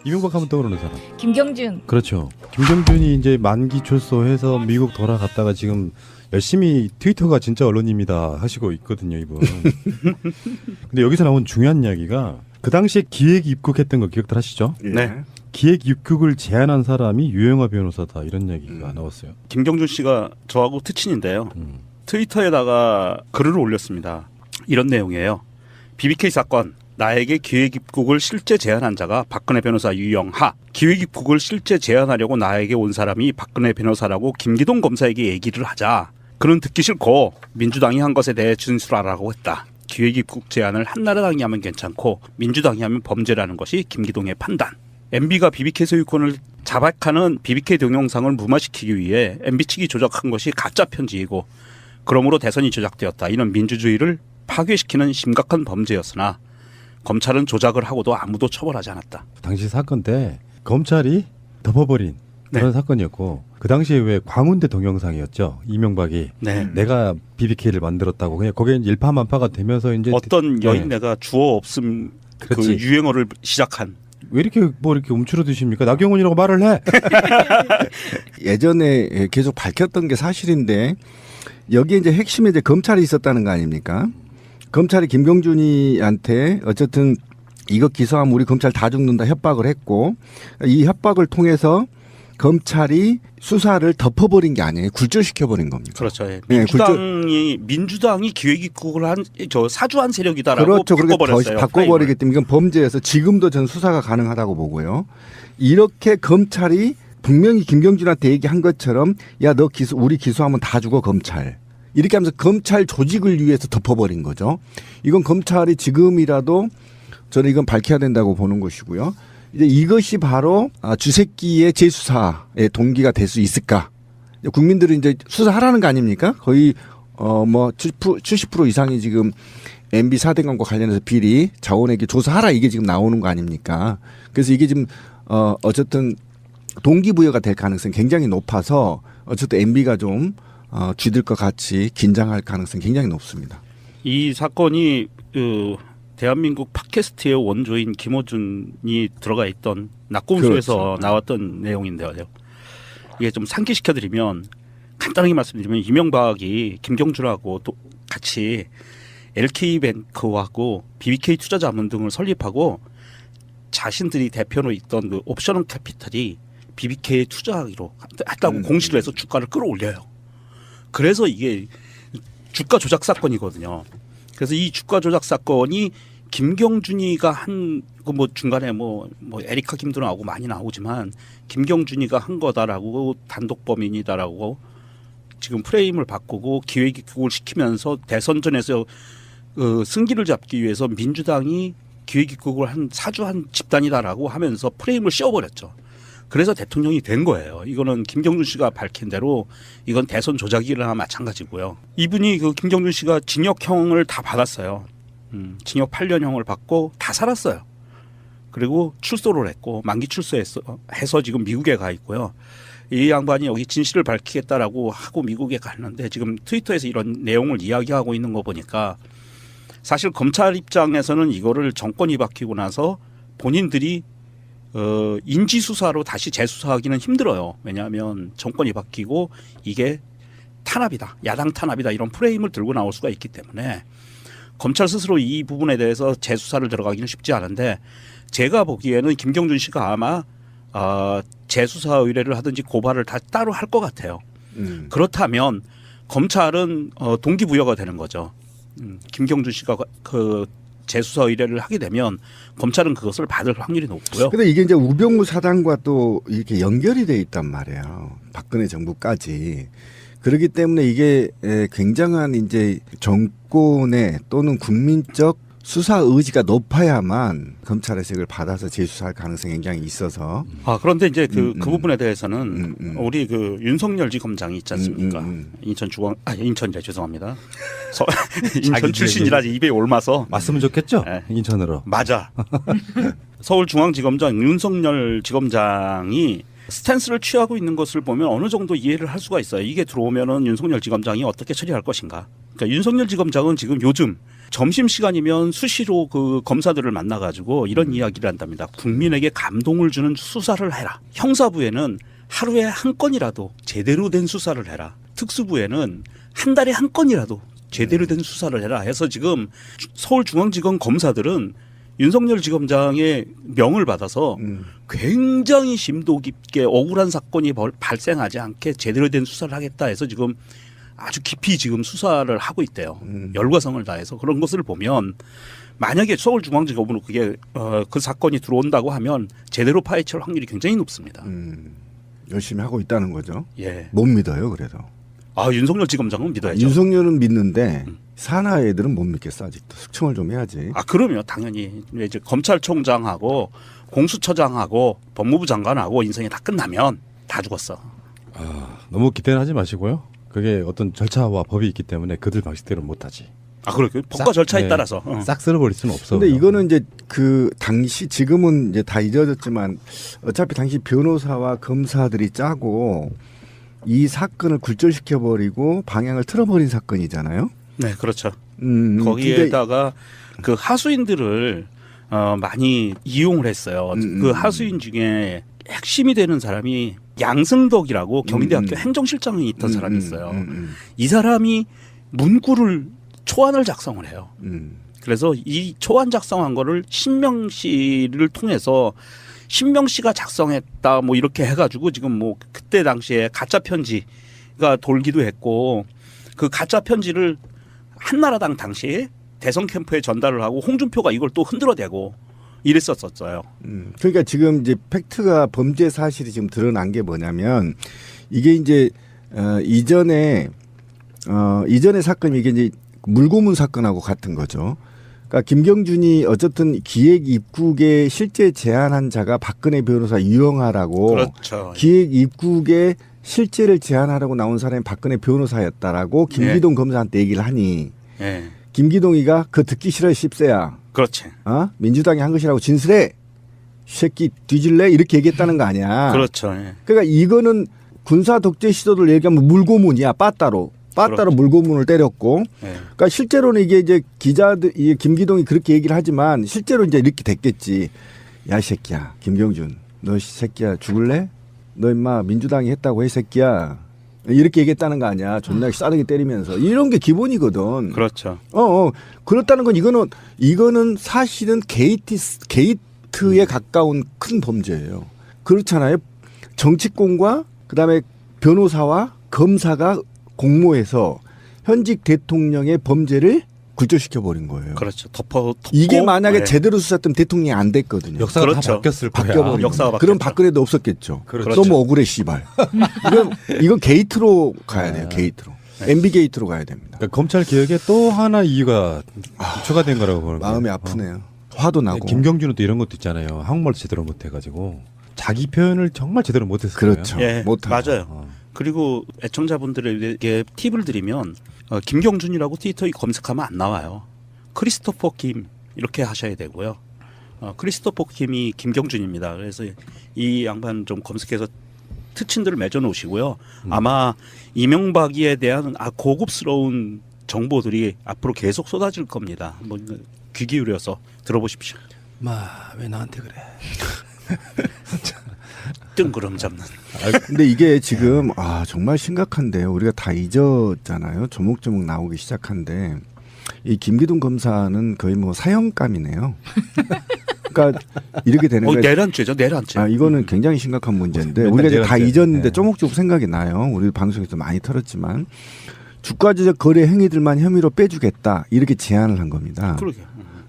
이명박 하면 떠오르는 사람. 김경준. 그렇죠. 김경준이 이제 만기 출소해서 미국 돌아갔다가 지금 열심히 트위터가 진짜 언론입니다 하시고 있거든요, 이분. 근데 여기서 나온 중요한 이야기가 그 당시에 기획 입국했던 거 기억들 하시죠? 네. 기획 입국을 제안한 사람이 유영하 변호사다 이런 얘기가 나왔어요. 김경준 씨가 저하고 특친인데요. 트위터에다가 글을 올렸습니다. 이런 내용이에요. BBK 사건. 나에게 기획 입국을 실제 제안한 자가 박근혜 변호사 유영하. 기획 입국을 실제 제안하려고 나에게 온 사람이 박근혜 변호사라고 김기동 검사에게 얘기를 하자. 그는 듣기 싫고 민주당이 한 것에 대해 진술하라고 했다. 기획 입국 제안을 한나라당이 하면 괜찮고 민주당이 하면 범죄라는 것이 김기동의 판단. MB가 BBK 소유권을 자박하는 BBK 동영상을 무마시키기 위해 MB 측이 조작한 것이 가짜 편지이고 그러므로 대선이 조작되었다. 이는 민주주의를 파괴시키는 심각한 범죄였으나 검찰은 조작을 하고도 아무도 처벌하지 않았다. 당시 사건 때 검찰이 덮어버린 그런 사건이었고 그 당시에 왜 광운대 동영상이었죠. 이명박이 내가 BBK를 만들었다고 그냥 거기에 일파만파가 되면서 이제 어떤 여인네가 주어 없음 그 유행어를 시작한. 왜 이렇게 뭐 이렇게 움츠러드십니까? 나경원이라고 말을 해. 예전에 계속 밝혔던 게 사실인데 여기에 이제 핵심에 이제 검찰이 있었다는 거 아닙니까? 검찰이 김경준이한테 어쨌든 이거 기소하면 우리 검찰 다 죽는다 협박을 했고 이 협박을 통해서 검찰이 수사를 덮어버린 게 아니에요. 굴절시켜버린 겁니다. 그렇죠. 네, 민주당이 기획 입국을 한 저 사주한 세력이다라고 그렇죠. 바꿔버렸어요. 바꿔버리기 때문에 이건 범죄여서 지금도 저는 수사가 가능하다고 보고요. 이렇게 검찰이 분명히 김경준한테 얘기한 것처럼 야 너 우리 기소하면 다 죽어 검찰. 이렇게 하면서 검찰 조직을 위해서 덮어버린 거죠. 이건 검찰이 지금이라도 저는 이건 밝혀야 된다고 보는 것이고요. 이제 이것이 바로 주새끼의 재수사의 동기가 될 수 있을까? 국민들은 이제 수사하라는 거 아닙니까? 거의 뭐 70% 이상이 지금 MB 사대강과 관련해서 비리 자원에게 조사하라 이게 지금 나오는 거 아닙니까? 그래서 이게 지금 어쨌든 동기부여가 될 가능성이 굉장히 높아서 어쨌든 MB가 좀 쥐들 것 같이 긴장할 가능성이 굉장히 높습니다. 이 사건이 대한민국 팟캐스트의 원조인 김어준이 들어가 있던 낙곰수에서 그렇죠. 나왔던 내용인데요. 이게 좀 상기시켜드리면 간단하게 말씀드리면 이명박이 김경준하고 또 같이 LK뱅크하고 BBK 투자자문 등을 설립하고 자신들이 대표로 있던 그 옵셔널 캐피탈이 BBK에 투자하기로 했다고 공시를 해서 주가를 끌어올려요. 그래서 이게 주가 조작 사건이거든요. 그래서 이 주가 조작 사건이 김경준이가 한 그 뭐 중간에 뭐 에리카 김도 나오고 많이 나오지만 김경준이가 한 거다라고 단독 범인이다라고 지금 프레임을 바꾸고 기획 입국을 시키면서 대선전에서 승기를 잡기 위해서 민주당이 기획 입국을 한 사주한 집단이다라고 하면서 프레임을 씌워버렸죠. 그래서 대통령이 된 거예요. 이거는 김경준 씨가 밝힌 대로 이건 대선 조작이나 마찬가지고요. 이분이 그 김경준 씨가 징역형을 다 받았어요. 징역 8년형을 받고 다 살았어요. 그리고 출소를 했고 만기 출소해서 지금 미국에 가 있고요. 이 양반이 여기 진실을 밝히겠다라고 하고 미국에 갔는데 지금 트위터에서 이런 내용을 이야기하고 있는 거 보니까 사실 검찰 입장에서는 이거를 정권이 바뀌고 나서 본인들이 인지수사로 다시 재수사하기는 힘들어요. 왜냐하면 정권이 바뀌고 이게 탄압이다. 야당 탄압이다. 이런 프레임을 들고 나올 수가 있기 때문에 검찰 스스로 이 부분에 대해서 재수사를 들어가기는 쉽지 않은데 제가 보기에는 김경준 씨가 아마 재수사 의뢰를 하든지 고발을 다 따로 할 것 같아요. 그렇다면 검찰은 동기부여가 되는 거죠. 김경준 씨가 그 재수사 의뢰를 하게 되면 검찰은 그것을 받을 확률이 높고요. 근데 이게 이제 우병우 사단과 또 이렇게 연결이 돼 있단 말이에요. 박근혜 정부까지. 그렇기 때문에 이게 굉장한 이제 정권의 또는 국민적 수사 의지가 높아야만 검찰에서 이걸 받아서 재수사할 가능성이 굉장히 있어서. 그런데 이제 그 부분에 대해서는 우리 그 윤석열 지검장이 있지 않습니까? 인천이래 죄송합니다. 인천 출신이라 입에 옮아서. 맞으면 좋겠죠? 네. 인천으로. 맞아. 서울중앙지검장 윤석열 지검장이 스탠스를 취하고 있는 것을 보면 어느 정도 이해를 할 수가 있어요. 이게 들어오면은 윤석열 지검장이 어떻게 처리할 것인가. 그러니까 윤석열 지검장은 지금 요즘 점심시간이면 수시로 그 검사들을 만나가지고 이런 이야기를 한답니다. 국민에게 감동을 주는 수사를 해라. 형사부에는 하루에 한 건이라도 제대로 된 수사를 해라. 특수부에는 한 달에 한 건이라도 제대로 된 수사를 해라 해서 지금 서울중앙지검 검사들은 윤석열 지검장의 명을 받아서 굉장히 심도 깊게 억울한 사건이 발생하지 않게 제대로 된 수사를 하겠다 해서 지금 아주 깊이 지금 수사를 하고 있대요. 열과성을 다해서 그런 것을 보면 만약에 서울중앙지검으로 그게 그 사건이 들어온다고 하면 제대로 파헤칠 확률이 굉장히 높습니다. 열심히 하고 있다는 거죠. 예. 못 믿어요, 그래도. 아 윤석열 지검장은 믿어야죠. 윤석열은 믿는데 산하 애들은 못 믿겠어 아직도. 숙청을 좀 해야지. 아 그러면 당연히 이제 검찰총장하고 공수처장하고 법무부 장관하고 인생이 다 끝나면 다 죽었어. 아, 너무 기대는 하지 마시고요. 그게 어떤 절차와 법이 있기 때문에 그들 방식대로 못하지. 아 그렇게 법과 절차에 따라서 싹 쓸어버릴 수는 없어. 근데 이거는 이제 그 당시 지금은 이제 다 잊어졌지만 어차피 당시 변호사와 검사들이 짜고 이 사건을 굴절시켜버리고 방향을 틀어버린 사건이잖아요. 네 그렇죠. 근데 거기에다가 그 하수인들을 많이 이용을 했어요. 그 하수인 중에 핵심이 되는 사람이 양승덕이라고 경희대학교 행정실장이 있던 사람이 있어요. 이 사람이 문구를 초안을 작성을 해요. 그래서 이 초안 작성한 거를 신명 씨를 통해서 신명 씨가 작성했다 뭐 이렇게 해가지고 지금 뭐 그때 당시에 가짜 편지가 돌기도 했고 그 가짜 편지를 한나라당 당시에 대선 캠프에 전달을 하고 홍준표가 이걸 또 흔들어대고 이랬었어요. 그러니까 지금 이제 팩트가 범죄 사실이 지금 드러난 게 뭐냐면 이게 이제 이전에 사건이 이게 이제 물고문 사건하고 같은 거죠. 그러니까 김경준이 어쨌든 기획 입국에 실제 제안한 자가 박근혜 변호사 유영하라고 그렇죠. 기획 입국에 실제를 제안하라고 나온 사람이 박근혜 변호사였다라고 김기동 검사한테 얘기를 하니 예. 김기동이가 그 듣기 싫어 씹새야. 그렇지. 민주당이 한 것이라고 진술해. 새끼 뒤질래? 이렇게 얘기했다는 거 아니야. 그렇죠. 예. 그러니까 이거는 군사 독재 시도를 얘기하면 물고문이야. 빠따로 그렇죠. 물고문을 때렸고. 예. 그러니까 실제로는 이게 이제 기자들 이 김기동이 그렇게 얘기를 하지만 실제로 이제 이렇게 됐겠지. 야, 이 새끼야. 김경준. 너 새끼야 죽을래? 너 임마 민주당이 했다고 해 새끼야. 이렇게 얘기했다는 거 아니야. 존나 싸르게 때리면서. 이런 게 기본이거든. 그렇죠. 그렇다는 건 이거는 사실은 게이트에 가까운 큰 범죄예요. 그렇잖아요. 정치권과 그다음에 변호사와 검사가 공모해서 현직 대통령의 범죄를 굴절시켜버린 거예요. 그렇죠. 덮고 이게 만약에 네. 제대로 수사했으면 대통령이 안 됐거든요. 역사가 그렇죠. 다 바뀌었을 거야. 바뀌어버린 역사가 거예요. 그럼 바뀌었죠. 박근혜도 없었겠죠. 그렇죠. 너무 억울해 씨발. 이건 게이트로 가야 돼요. 게이트로. MB 게이트로 가야 됩니다. 그러니까 검찰 개혁에 또 하나 이유가 추가된 거라고 보는 거예요. 마음이 아프네요. 화도 나고. 김경준은 또 이런 것도 있잖아요. 한국말도 제대로 못해가지고 자기 표현을 정말 제대로 못했어요. 그렇죠. 예, 못하죠. 맞아요. 그리고 애청자분들에게 팁을 드리면 김경준이라고 트위터에 검색하면 안 나와요. 크리스토퍼 김 이렇게 하셔야 되고요. 크리스토퍼 김이 김경준입니다. 그래서 이 양반 좀 검색해서 특친들을 맺어 놓으시고요. 아마 이명박이에 대한 고급스러운 정보들이 앞으로 계속 쏟아질 겁니다. 한번 귀 기울여서 들어보십시오. 왜 나한테 그래? 뜬구름 잡는. 근데 이게 지금 정말 심각한데요. 우리가 다 잊었잖아요. 조목조목 나오기 시작한데 이 김기동 검사는 거의 뭐 사형감이네요. 그러니까 이렇게 되는 거예요. 내란죄죠, 내란죄. 이거는 굉장히 심각한 문제인데 맨날 우리가 이제 다 내란죄. 잊었는데 네. 조목조목 생각이 나요. 우리 방송에서 많이 털었지만 주가지적 거래 행위들만 혐의로 빼주겠다 이렇게 제안을 한 겁니다. 그러게.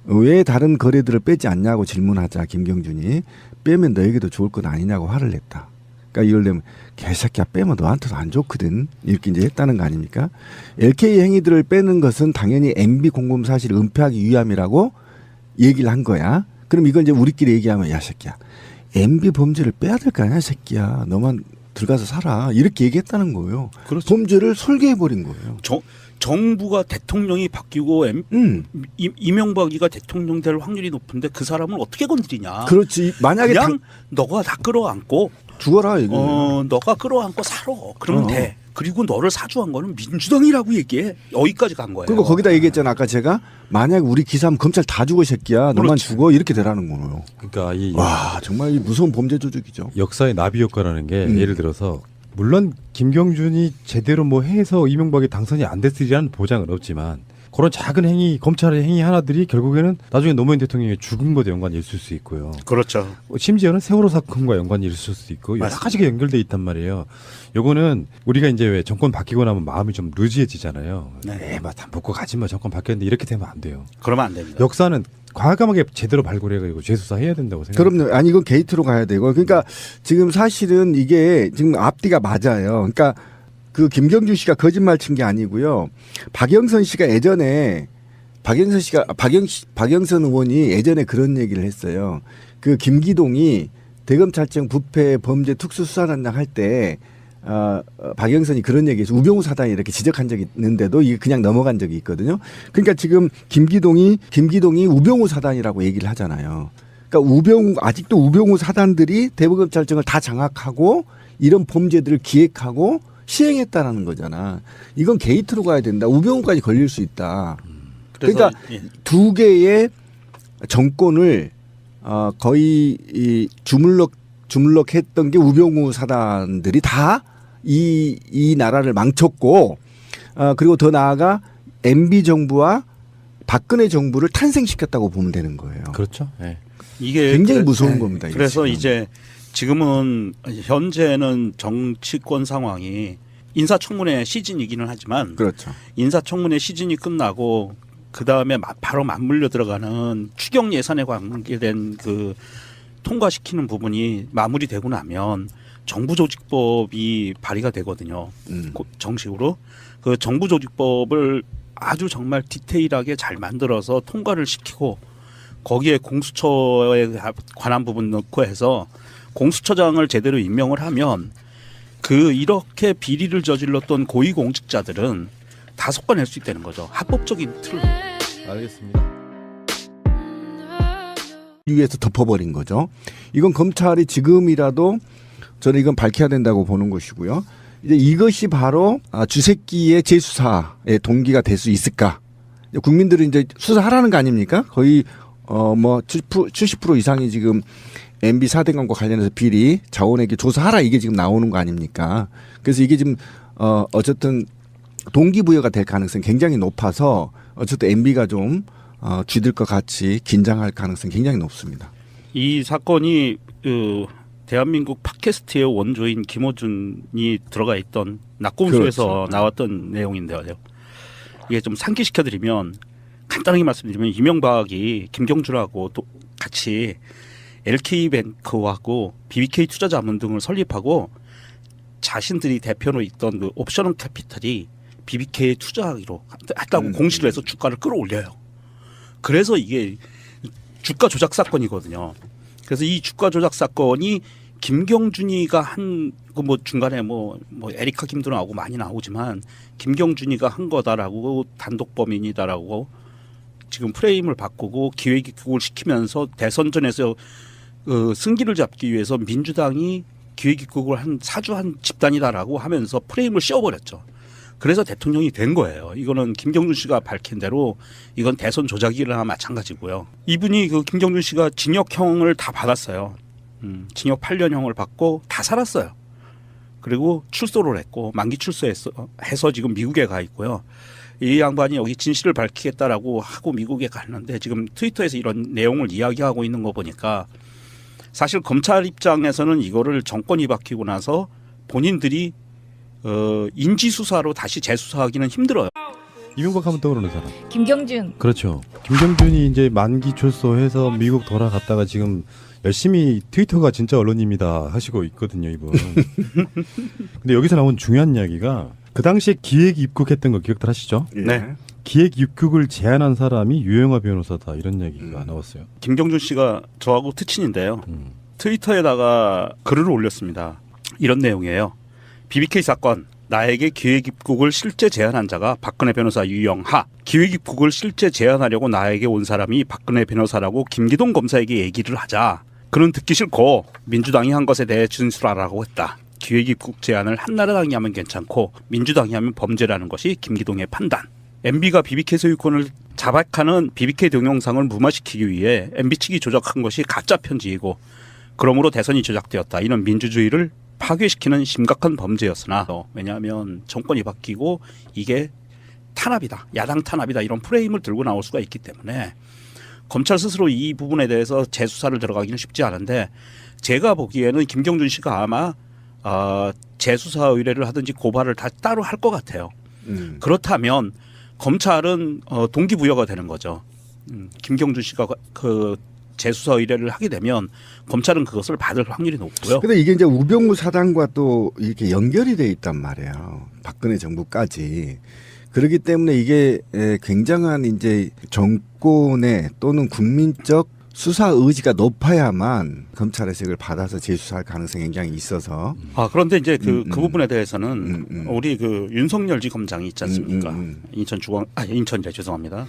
왜 다른 거래들을 빼지 않냐고 질문하자 김경준이 빼면 너에게도 좋을 것 아니냐고 화를 냈다. 그러니까 이걸 내면 개새끼야 빼면 너한테도 안 좋거든 이렇게 이제 했다는 거 아닙니까? LK 행위들을 빼는 것은 당연히 MB 공범 사실을 은폐하기 위함이라고 얘기를 한 거야. 그럼 이건 이제 우리끼리 얘기하면 야 새끼야 MB 범죄를 빼야 될 거 아니야 새끼야 너만 들어가서 살아 이렇게 얘기했다는 거예요. 그렇죠. 범죄를 설계해 버린 거예요. 정부가 대통령이 바뀌고 이명박이가 대통령 될 확률이 높은데 그 사람을 어떻게 건드리냐. 그렇지. 만약에 그냥 너가 다 끌어안고 죽어라 이거. 너가 끌어안고 살아. 그러면 돼. 그리고 너를 사주한 거는 민주당이라고 얘기해. 여기까지 간 거예요. 그리고 거기다 얘기했잖아 아까 제가 만약 우리 기사하면 검찰 다 죽어 이 새끼야. 너만 그렇지. 죽어 이렇게 되라는 거예요. 그러니까 이 와 정말 이 무서운 범죄 조직이죠. 역사의 나비 효과라는 게 예를 들어서 물론 김경준이 제대로 뭐 해서 이명박이 당선이 안 됐으리라는 보장은 없지만 그런 작은 행위, 검찰의 행위 하나들이 결국에는 나중에 노무현 대통령의 죽음과도 연관이 있을 수 있고요. 그렇죠. 심지어는 세월호 사건과 연관이 있을 수도 있고 여러 맞습니다. 가지가 연결돼 있단 말이에요. 요거는 우리가 이제 왜 정권 바뀌고 나면 마음이 좀 루즈해지잖아요. 네. 다 먹고 가지 마 정권 바뀌었는데 이렇게 되면 안 돼요. 그러면 안 됩니다. 역사는 과감하게 제대로 발굴해가지고 재수사해야 된다고 생각해요. 그럼요. 아니 이건 게이트로 가야 되고 그러니까 지금 사실은 이게 지금 앞뒤가 맞아요. 그러니까 그 김경준 씨가 거짓말 친 게 아니고요. 박영선 씨가 예전에 박영선 의원이 예전에 그런 얘기를 했어요. 그 김기동이 대검찰청 부패 범죄 특수수사단장 할 때 박영선이 그런 얘기해서 우병우 사단이 이렇게 지적한 적이 있는데도 이게 그냥 넘어간 적이 있거든요. 그러니까 지금 김기동이 우병우 사단이라고 얘기를 하잖아요. 그러니까 아직도 우병우 사단들이 대검찰청을 다 장악하고 이런 범죄들을 기획하고 시행했다라는 거잖아. 이건 게이트로 가야 된다. 우병우까지 걸릴 수 있다. 그래서 그러니까 두 개의 정권을 거의 이 주물럭했던 게 우병우 사단들이 다 이 나라를 망쳤고 그리고 더 나아가 MB 정부와 박근혜 정부를 탄생시켰다고 보면 되는 거예요. 그렇죠. 네. 이게 굉장히 무서운 겁니다. 이게 그래서 지금. 이제 지금은 현재는 정치권 상황이 인사청문회 시즌이기는 하지만 그렇죠. 인사청문회 시즌이 끝나고 그 다음에 바로 맞물려 들어가는 추경 예산에 관계된 그 통과시키는 부분이 마무리되고 나면 정부조직법이 발의가 되거든요. 정식으로 그 정부조직법을 아주 정말 디테일하게 잘 만들어서 통과를 시키고 거기에 공수처에 관한 부분 넣고 해서 공수처장을 제대로 임명을 하면 그 이렇게 비리를 저질렀던 고위공직자들은 다 속아낼 수 있다는 거죠. 합법적인 틀로. 알겠습니다. 위에서 덮어버린 거죠. 이건 검찰이 지금이라도 저는 이건 밝혀야 된다고 보는 것이고요. 이제 이것이 바로 주새끼의 재수사의 동기가 될 수 있을까? 국민들은 이제 수사하라는 거 아닙니까? 거의 뭐 70% 이상이 지금 MB 4대강과 관련해서 비리 자원에게 조사하라 이게 지금 나오는 거 아닙니까? 그래서 이게 지금 어쨌든 동기부여가 될 가능성이 굉장히 높아서 어쨌든 MB가 좀 쥐들 것 같이 긴장할 가능성이 굉장히 높습니다. 이 사건이 대한민국 팟캐스트의 원조인 김어준이 들어가 있던 낙곰수에서 그렇죠. 나왔던 내용인데요. 이게 좀 상기시켜드리면 간단하게 말씀드리면 이명박이 김경준하고 또 같이 LK뱅크하고 BBK 투자자문 등을 설립하고 자신들이 대표로 있던 그 옵셔널 캐피탈이 BBK에 투자하기로 했다고 공시를 해서 주가를 끌어올려요. 그래서 이게 주가 조작 사건이거든요. 그래서 이 주가 조작 사건이 김경준이가 한 그 뭐 중간에 뭐 에리카 김도 나오고 많이 나오지만 김경준이가 한 거다라고 단독 범인이다라고 지금 프레임을 바꾸고 기획입국을 시키면서 대선전에서 승기를 잡기 위해서 민주당이 기획입국을 한 사주한 집단이다라고 하면서 프레임을 씌워버렸죠. 그래서 대통령이 된 거예요. 이거는 김경준 씨가 밝힌 대로 이건 대선 조작이나 마찬가지고요. 이분이 그 김경준 씨가 징역형을 다 받았어요. 징역 8년형을 받고 다 살았어요. 그리고 출소를 했고 만기 출소해서 지금 미국에 가 있고요. 이 양반이 여기 진실을 밝히겠다라고 하고 미국에 갔는데 지금 트위터에서 이런 내용을 이야기하고 있는 거 보니까 사실 검찰 입장에서는 이거를 정권이 바뀌고 나서 본인들이 인지수사로 다시 재수사하기는 힘들어요. 이명박 하면 떠오르는 사람. 김경준. 그렇죠. 김경준이 이제 만기 출소해서 미국 돌아갔다가 지금 열심히 트위터가 진짜 언론입니다 하시고 있거든요, 이분. 근데 여기서 나온 중요한 이야기가 그 당시에 기획 입국했던 거 기억들 하시죠? 네. 기획 입국을 제안한 사람이 유영하 변호사다 이런 얘기가 나왔어요. 김경준 씨가 저하고 특친인데요. 트위터에다가 글을 올렸습니다. 이런 내용이에요. BBK 사건 나에게 기획 입국을 실제 제안한 자가 박근혜 변호사 유영하. 기획 입국을 실제 제안하려고 나에게 온 사람이 박근혜 변호사라고 김기동 검사에게 얘기를 하자. 그는 듣기 싫고 민주당이 한 것에 대해 진술하라고 했다. 기획입국 제안을 한나라당이 하면 괜찮고 민주당이 하면 범죄라는 것이 김기동의 판단. MB가 BBK 소유권을 자박하는 BBK 동영상을 무마시키기 위해 MB 측이 조작한 것이 가짜 편지이고 그러므로 대선이 조작되었다. 이는 민주주의를 파괴시키는 심각한 범죄였으나 왜냐하면 정권이 바뀌고 이게 탄압이다. 야당 탄압이다. 이런 프레임을 들고 나올 수가 있기 때문에 검찰 스스로 이 부분에 대해서 재수사를 들어가기는 쉽지 않은데 제가 보기에는 김경준 씨가 아마 재수사 의뢰를 하든지 고발을 다 따로 할 것 같아요. 그렇다면 검찰은 동기부여가 되는 거죠. 김경준 씨가 그 재수사 의뢰를 하게 되면 검찰은 그것을 받을 확률이 높고요. 근데 이게 이제 우병우 사단과 또 이렇게 연결이 돼 있단 말이에요. 박근혜 정부까지. 그렇기 때문에 이게 굉장한 이제 정권의 또는 국민적 수사 의지가 높아야만 검찰에서 이걸 받아서 재수사할 가능성이 굉장히 있어서. 그런데 이제 그 부분에 대해서는 우리 그 윤석열지 검장이 있지 않습니까? 인천이래 죄송합니다.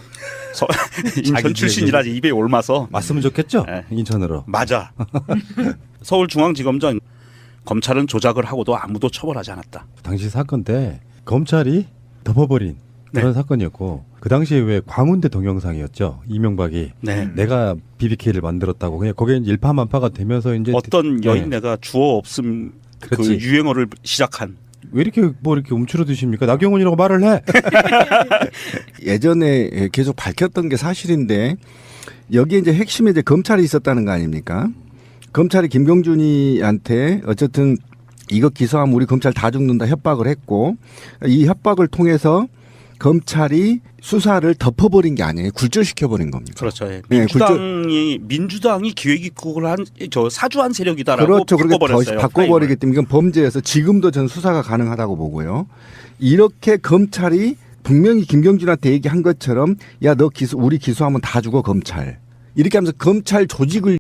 인천 출신이라 입에 올마서 왔으면 좋겠죠. 네. 인천으로. 맞아. 서울중앙지검장 검찰은 조작을 하고도 아무도 처벌하지 않았다. 당시 사건 때 검찰이 덮어버린 그런 사건이었고 그 당시에 왜 광운대 동영상이었죠. 이명박이 네. 내가 BBK를 만들었다고 그냥 거기에 일파만파가 되면서 이제 어떤 여인네가 주어 없음 그 그렇지. 유행어를 시작한. 왜 이렇게 뭐 이렇게 움츠러드십니까? 나경원이라고 말을 해. 예전에 계속 밝혔던 게 사실인데 여기에 이제 핵심에 이제 검찰이 있었다는 거 아닙니까? 검찰이 김경준이한테 어쨌든 이거 기소하면 우리 검찰 다 죽는다 협박을 했고 이 협박을 통해서 검찰이 수사를 덮어버린 게 아니에요. 굴절시켜버린 겁니다. 그렇죠. 예. 네, 민주당이 기획입국을 한 저 사주한 세력이다라고 그렇죠. 그렇게 바꿔버렸어요. 바꿔버리기 때문에 이건 범죄여서 지금도 저는 수사가 가능하다고 보고요. 이렇게 검찰이 분명히 김경준한테 얘기한 것처럼 야 너 우리 기소하면 다 죽어 검찰. 이렇게 하면서 검찰 조직을